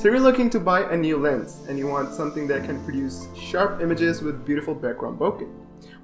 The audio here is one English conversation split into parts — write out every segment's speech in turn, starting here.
So you're looking to buy a new lens and you want something that can produce sharp images with beautiful background bokeh.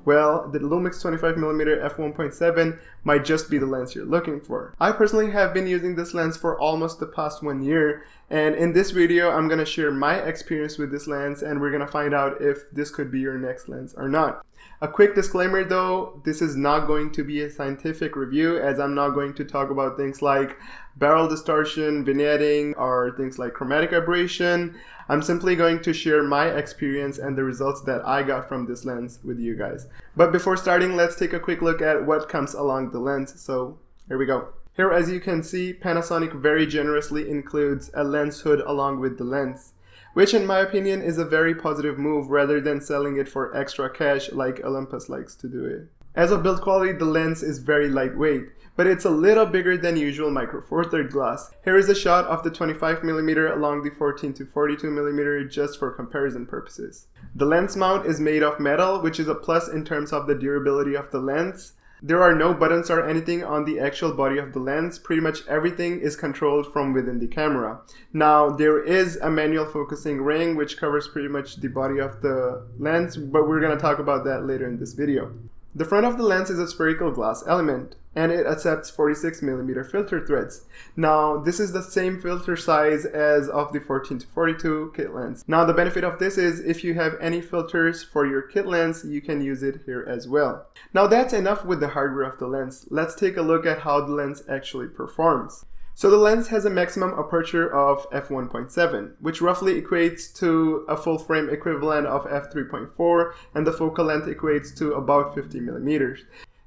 Well, the Lumix 25mm f1.7 might just be the lens you're looking for. I personally have been using this lens for almost the past 1 year, and in this video I'm going to share my experience with this lens and we're going to find out if this could be your next lens or not. A quick disclaimer though, this is not going to be a scientific review, as I'm not going to talk about things like barrel distortion, vignetting, or things like chromatic aberration. I'm simply going to share my experience and the results that I got from this lens with you guys. But before starting, let's take a quick look at what comes along the lens. So here we go. Here, as you can see, Panasonic very generously includes a lens hood along with the lens, which in my opinion is a very positive move rather than selling it for extra cash like Olympus likes to do it. As of build quality, the lens is very lightweight, but it's a little bigger than usual micro four thirds glass. Here is a shot of the 25mm along the 14 to 42mm just for comparison purposes. The lens mount is made of metal, which is a plus in terms of the durability of the lens. There are no buttons or anything on the actual body of the lens. Pretty much everything is controlled from within the camera. Now, there is a manual focusing ring which covers pretty much the body of the lens, but we're going to talk about that later in this video. The front of the lens is a spherical glass element, and it accepts 46mm filter threads. Now, this is the same filter size as of the 14 to 42 kit lens. Now, the benefit of this is if you have any filters for your kit lens, you can use it here as well. Now, that's enough with the hardware of the lens. Let's take a look at how the lens actually performs. So the lens has a maximum aperture of f1.7, which roughly equates to a full frame equivalent of f3.4, and the focal length equates to about 50mm.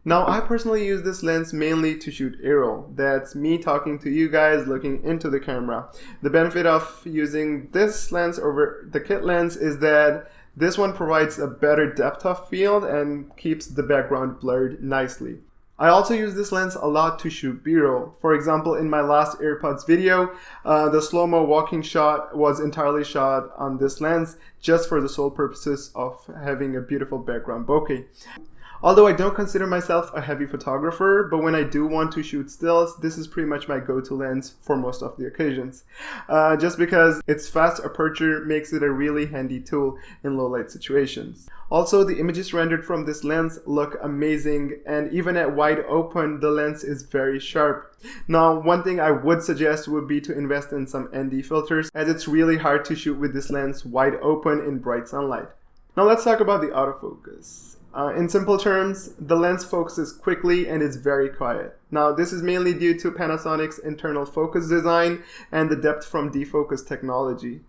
Now, I personally use this lens mainly to shoot aerial. That's me talking to you guys looking into the camera. The benefit of using this lens over the kit lens is that this one provides a better depth of field and keeps the background blurred nicely. I also use this lens a lot to shoot B-roll. For example, in my last AirPods video, the slow-mo walking shot was entirely shot on this lens just for the sole purposes of having a beautiful background bokeh. Although I don't consider myself a heavy photographer, but when I do want to shoot stills, this is pretty much my go-to lens for most of the occasions. Just because its fast aperture makes it a really handy tool in low light situations. Also, the images rendered from this lens look amazing, and even at wide open, the lens is very sharp. Now, one thing I would suggest would be to invest in some ND filters, as it's really hard to shoot with this lens wide open in bright sunlight. Now let's talk about the autofocus. In simple terms, the lens focuses quickly and is very quiet. Now, this is mainly due to Panasonic's internal focus design and the depth from defocus technology.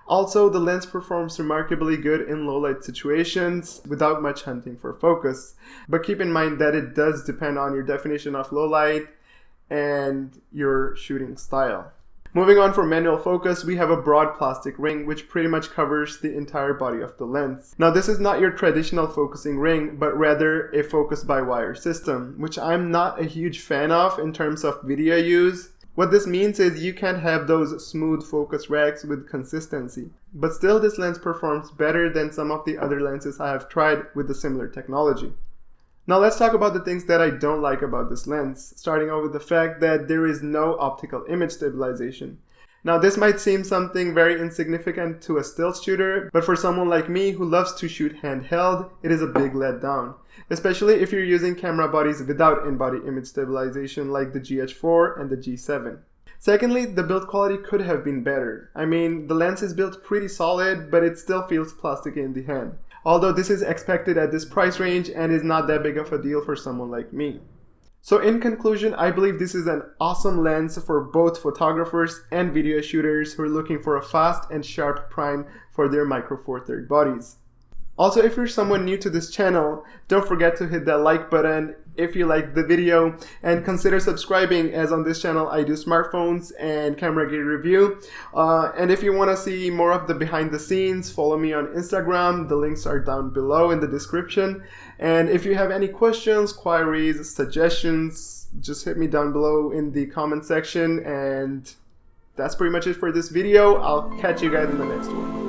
Also, the lens performs remarkably good in low light situations without much hunting for focus. But keep in mind that it does depend on your definition of low light and your shooting style. Moving on for manual focus, we have a broad plastic ring which pretty much covers the entire body of the lens. Now, this is not your traditional focusing ring, but rather a focus by wire system, which I'm not a huge fan of in terms of video use. What this means is you can't have those smooth focus racks with consistency. But still, this lens performs better than some of the other lenses I have tried with the similar technology. Now let's talk about the things that I don't like about this lens, starting out with the fact that there is no optical image stabilization. Now this might seem something very insignificant to a still shooter, but for someone like me who loves to shoot handheld, it is a big letdown. Especially if you're using camera bodies without in-body image stabilization like the GH4 and the G7. Secondly, the build quality could have been better. I mean, the lens is built pretty solid, but it still feels plasticky in the hand. Although this is expected at this price range and is not that big of a deal for someone like me. So in conclusion, I believe this is an awesome lens for both photographers and video shooters who are looking for a fast and sharp prime for their micro four thirds bodies. Also, if you're someone new to this channel, don't forget to hit that like button if you liked the video, and consider subscribing, as on this channel I do smartphones and camera gear review. And if you want to see more of the behind the scenes, follow me on Instagram. The links are down below in the description. And if you have any questions, queries, suggestions, just hit me down below in the comment section. And that's pretty much it for this video. I'll catch you guys in the next one.